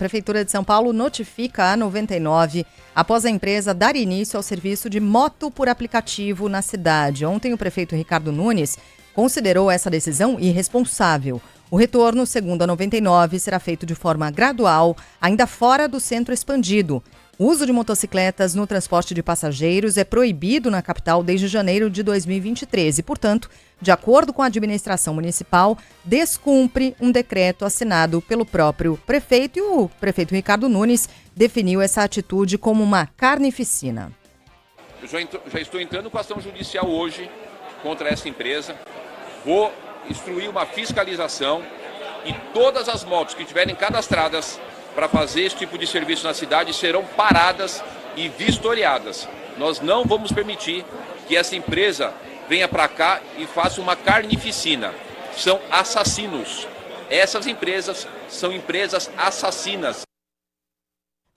Prefeitura de São Paulo notifica a 99 após a empresa dar início ao serviço de moto por aplicativo na cidade. Ontem, o prefeito Ricardo Nunes considerou essa decisão irresponsável. O retorno, segundo a 99, será feito de forma gradual, ainda fora do centro expandido. O uso de motocicletas no transporte de passageiros é proibido na capital desde janeiro de 2023 e, portanto, de acordo com a administração municipal, descumpre um decreto assinado pelo próprio prefeito e o prefeito Ricardo Nunes definiu essa atitude como uma carnificina. Eu já estou entrando com ação judicial hoje contra essa empresa. Vou instruir uma fiscalização e todas as motos que estiverem cadastradas para fazer esse tipo de serviço na cidade serão paradas e vistoriadas. Nós não vamos permitir que essa empresa venha para cá e faça uma carnificina. São assassinos. Essas empresas são empresas assassinas.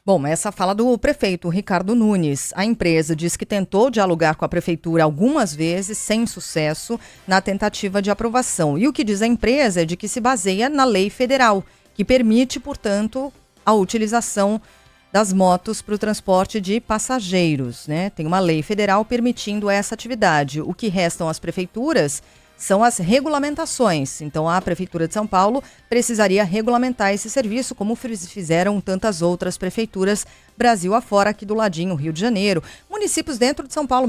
Bom, essa fala do prefeito Ricardo Nunes. A empresa diz que tentou dialogar com a prefeitura algumas vezes, sem sucesso, na tentativa de aprovação. E o que diz a empresa é de que se baseia na lei federal, que permite, portanto, a utilização das motos para o transporte de passageiros, né? Tem uma lei federal permitindo essa atividade. O que restam às prefeituras são as regulamentações. Então, a Prefeitura de São Paulo precisaria regulamentar esse serviço, como fizeram tantas outras prefeituras Brasil afora, aqui do ladinho, Rio de Janeiro. Municípios dentro de São Paulo,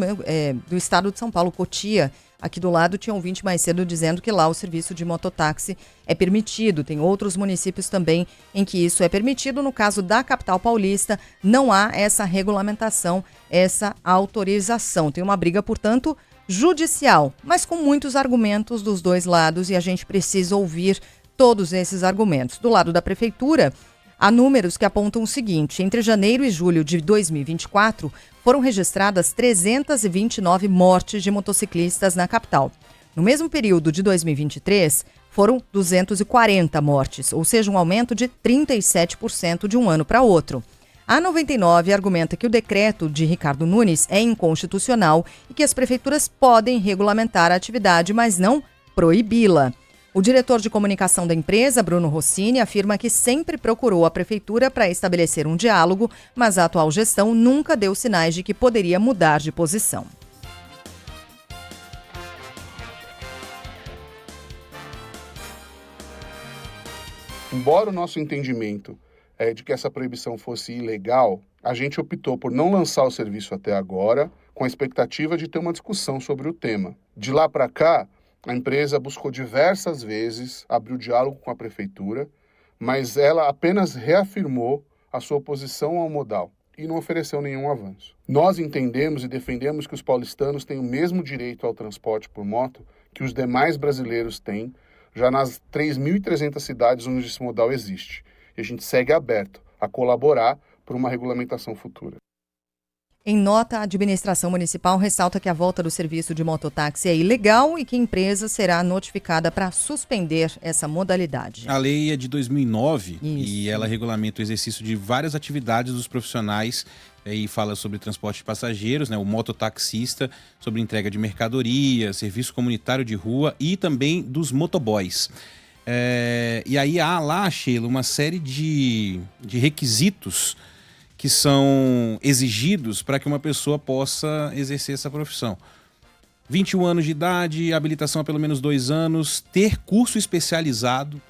do estado de São Paulo, Cotia, aqui do lado, tinha um ouvinte mais cedo dizendo que lá o serviço de mototáxi é permitido. Tem outros municípios também em que isso é permitido. No caso da capital paulista, não há essa regulamentação, essa autorização. Tem uma briga, portanto, judicial, mas com muitos argumentos dos dois lados e a gente precisa ouvir todos esses argumentos. Do lado da prefeitura, há números que apontam o seguinte: entre janeiro e julho de 2024, foram registradas 329 mortes de motociclistas na capital. No mesmo período de 2023, foram 240 mortes, ou seja, um aumento de 37% de um ano para outro. A 99 argumenta que o decreto de Ricardo Nunes é inconstitucional e que as prefeituras podem regulamentar a atividade, mas não proibi-la. O diretor de comunicação da empresa, Bruno Rossini, afirma que sempre procurou a prefeitura para estabelecer um diálogo, mas a atual gestão nunca deu sinais de que poderia mudar de posição. Embora o nosso entendimento de que essa proibição fosse ilegal, a gente optou por não lançar o serviço até agora, com a expectativa de ter uma discussão sobre o tema. De lá para cá, a empresa buscou diversas vezes abrir o diálogo com a prefeitura, mas ela apenas reafirmou a sua oposição ao modal e não ofereceu nenhum avanço. Nós entendemos e defendemos que os paulistanos têm o mesmo direito ao transporte por moto que os demais brasileiros têm, já nas 3.300 cidades onde esse modal existe. E a gente segue aberto a colaborar por uma regulamentação futura. Em nota, a administração municipal ressalta que a volta do serviço de mototáxi é ilegal e que a empresa será notificada para suspender essa modalidade. A lei é de 2009 Isso. E ela regulamenta o exercício de várias atividades dos profissionais e fala sobre transporte de passageiros, né, o mototaxista, sobre entrega de mercadoria, serviço comunitário de rua e também dos motoboys. E aí há lá, Sheila, uma série de requisitos que são exigidos para que uma pessoa possa exercer essa profissão. 21 anos de idade, habilitação há pelo menos 2 anos, ter curso especializado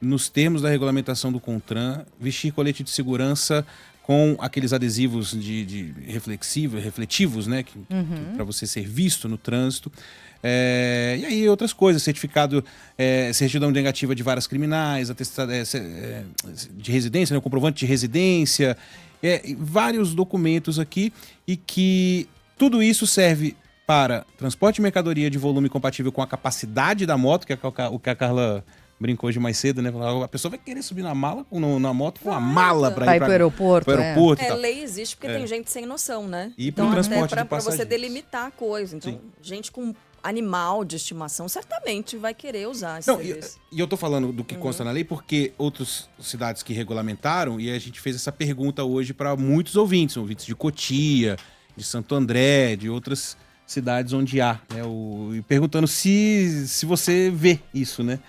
nos termos da regulamentação do CONTRAN, vestir colete de segurança com aqueles adesivos de refletivos, né, para você ser visto no trânsito. E aí outras coisas, certificado, certidão negativa de varas criminais, atestado de residência, né, comprovante de residência, vários documentos aqui, e que tudo isso serve para transporte de mercadoria de volume compatível com a capacidade da moto, que é o que a Carla brincou hoje mais cedo, né? A pessoa vai querer subir na moto com a mala para ir para o aeroporto. Lei existe porque tem gente sem noção, né? E para o transporte de para você passageiros. delimitar a coisa. Então, gente com animal de estimação certamente vai querer usar esse serviço. E eu tô falando do que consta na lei porque outras cidades que regulamentaram, e a gente fez essa pergunta hoje para muitos ouvintes de Cotia, de Santo André, de outras cidades onde há, né? E perguntando se você vê isso, né?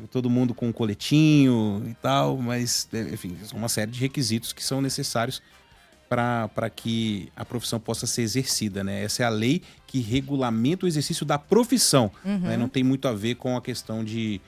todo mundo com um coletinho e tal, mas, enfim, são uma série de requisitos que são necessários para que a profissão possa ser exercida, né? Essa é a lei que regulamenta o exercício da profissão, né? Não tem muito a ver com a questão de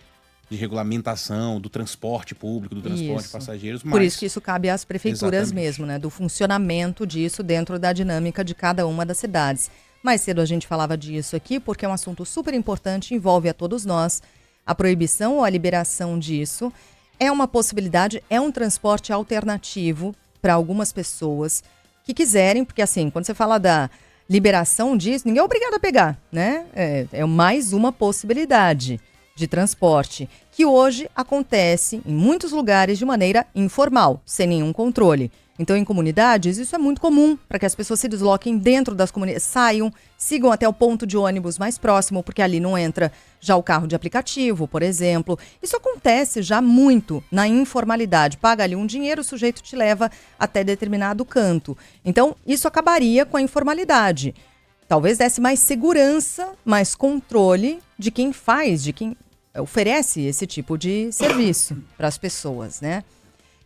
regulamentação do transporte público, do transporte de passageiros. Por isso que isso cabe às prefeituras mesmo, né? Do funcionamento disso dentro da dinâmica de cada uma das cidades. Mais cedo a gente falava disso aqui porque é um assunto super importante, envolve a todos nós. A proibição ou a liberação disso é uma possibilidade, é um transporte alternativo para algumas pessoas que quiserem, porque assim, quando você fala da liberação disso, ninguém é obrigado a pegar, né? É mais uma possibilidade de transporte, que hoje acontece em muitos lugares de maneira informal, sem nenhum controle. Então, em comunidades, isso é muito comum, para que as pessoas se desloquem dentro das comunidades, saiam, sigam até o ponto de ônibus mais próximo, porque ali não entra já o carro de aplicativo, por exemplo. Isso acontece já muito na informalidade. Paga ali um dinheiro, o sujeito te leva até determinado canto. Então, isso acabaria com a informalidade. Talvez desse mais segurança, mais controle de quem faz, de quem oferece esse tipo de serviço para as pessoas, né?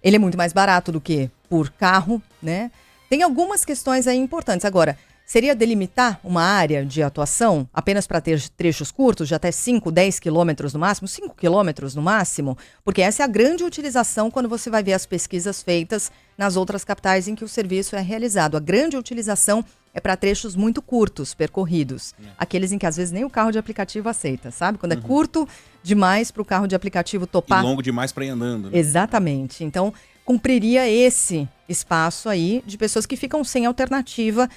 Ele é muito mais barato do que por carro, né? Tem algumas questões aí importantes. Agora, seria delimitar uma área de atuação apenas para ter trechos curtos, de até 5, 10 quilômetros no máximo, 5 quilômetros no máximo? Porque essa é a grande utilização quando você vai ver as pesquisas feitas nas outras capitais em que o serviço é realizado. A grande utilização é para trechos muito curtos, percorridos. Aqueles em que às vezes nem o carro de aplicativo aceita, sabe? Quando é curto demais para o carro de aplicativo topar. E longo demais para ir andando. Né? Exatamente. Então, cumpriria esse espaço aí de pessoas que ficam sem alternativa.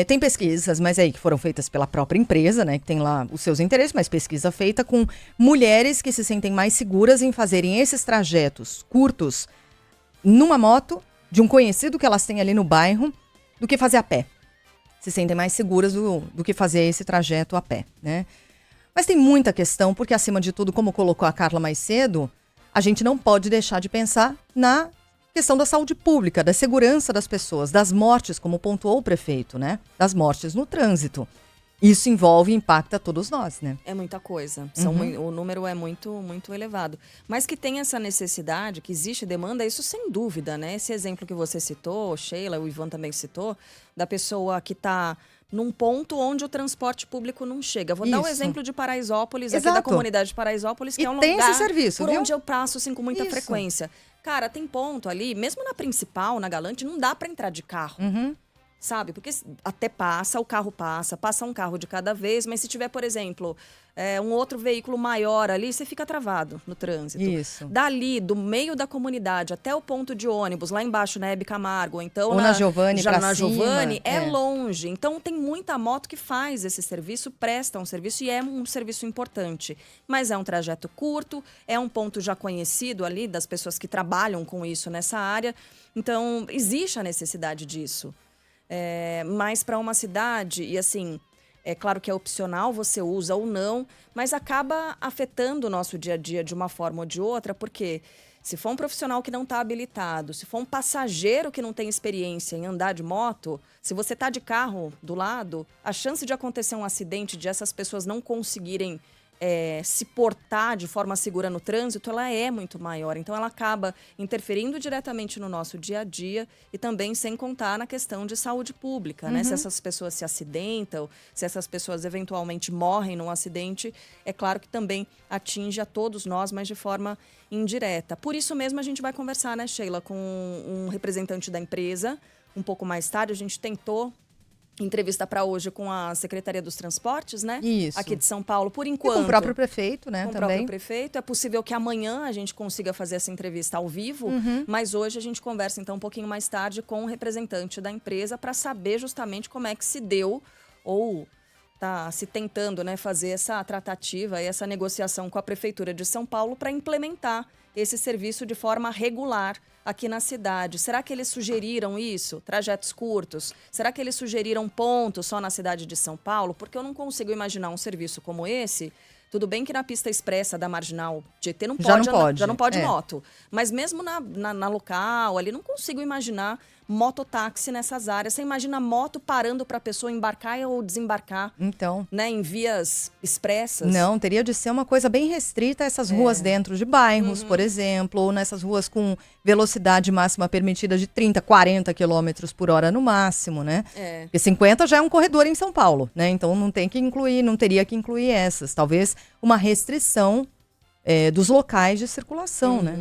Tem pesquisas, mas aí que foram feitas pela própria empresa, né? Que tem lá os seus interesses, mas pesquisa feita com mulheres que se sentem mais seguras em fazerem esses trajetos curtos numa moto de um conhecido que elas têm ali no bairro do que fazer a pé. Se sentem mais seguras do que fazer esse trajeto a pé, né? Mas tem muita questão, porque acima de tudo, como colocou a Carla mais cedo, a gente não pode deixar de pensar na questão da saúde pública, da segurança das pessoas, das mortes, como pontuou o prefeito, né? Das mortes no trânsito. Isso envolve e impacta todos nós, né? É muita coisa. O número é muito, muito elevado. Mas que tem essa necessidade, que existe demanda, isso sem dúvida, né? Esse exemplo que você citou, Sheila, o Ivan também citou, da pessoa que está num ponto onde o transporte público não chega. Vou dar o exemplo de Paraisópolis, aqui da comunidade de Paraisópolis, que é um lugar esse serviço, por viu? onde eu passo assim, com muita frequência. Cara, tem ponto ali, mesmo na principal, na Galante, não dá para entrar de carro. Sabe? Porque até passa, o carro passa um carro de cada vez, mas se tiver, por exemplo, um outro veículo maior ali, você fica travado no trânsito. Isso. Dali, do meio da comunidade até o ponto de ônibus, lá embaixo na Hebe Camargo, ou então ou na Giovanni já pra na cima, Giovanni, é longe. Então tem muita moto que faz esse serviço, presta um serviço e é um serviço importante. Mas é um trajeto curto, é um ponto já conhecido ali das pessoas que trabalham com isso nessa área. Então existe a necessidade disso. Mas para uma cidade, e assim, é claro que é opcional, você usa ou não, mas acaba afetando o nosso dia a dia de uma forma ou de outra, porque se for um profissional que não está habilitado, se for um passageiro que não tem experiência em andar de moto, se você está de carro do lado, a chance de acontecer um acidente, de essas pessoas não conseguirem se portar de forma segura no trânsito, ela é muito maior. Então, ela acaba interferindo diretamente no nosso dia a dia e também sem contar na questão de saúde pública, né? Se essas pessoas se acidentam, se essas pessoas eventualmente morrem num acidente, é claro que também atinge a todos nós, mas de forma indireta. Por isso mesmo, a gente vai conversar, né, Sheila, com um representante da empresa. Um pouco mais tarde, a gente tentou entrevista para hoje com a Secretaria dos Transportes, né? Isso. Aqui de São Paulo, por enquanto. E com o próprio prefeito, né? Com também. o próprio prefeito. É possível que amanhã a gente consiga fazer essa entrevista ao vivo, mas hoje a gente conversa, então, um pouquinho mais tarde com o representante da empresa para saber justamente como é que se deu ou está se tentando, né, fazer essa tratativa e essa negociação com a Prefeitura de São Paulo para implementar esse serviço de forma regular aqui na cidade. Será que eles sugeriram isso? Trajetos curtos? Será que eles sugeriram pontos só na cidade de São Paulo? Porque eu não consigo imaginar um serviço como esse Tudo bem que na pista expressa da Marginal Tietê não Já pode, não pode, já não pode é. moto. Mas mesmo na local, ali, não consigo imaginar mototáxi nessas áreas. Você imagina moto parando para a pessoa embarcar ou desembarcar, Então, né, em vias expressas? não, teria de ser uma coisa bem restrita a essas ruas dentro de bairros, por exemplo, ou nessas ruas com velocidade máxima permitida de 30, 40 quilômetros por hora no máximo, né? É. Porque 50 já é um corredor em São Paulo, né? Então não tem que incluir, não teria que incluir essas. Talvez uma restrição dos locais de circulação, né?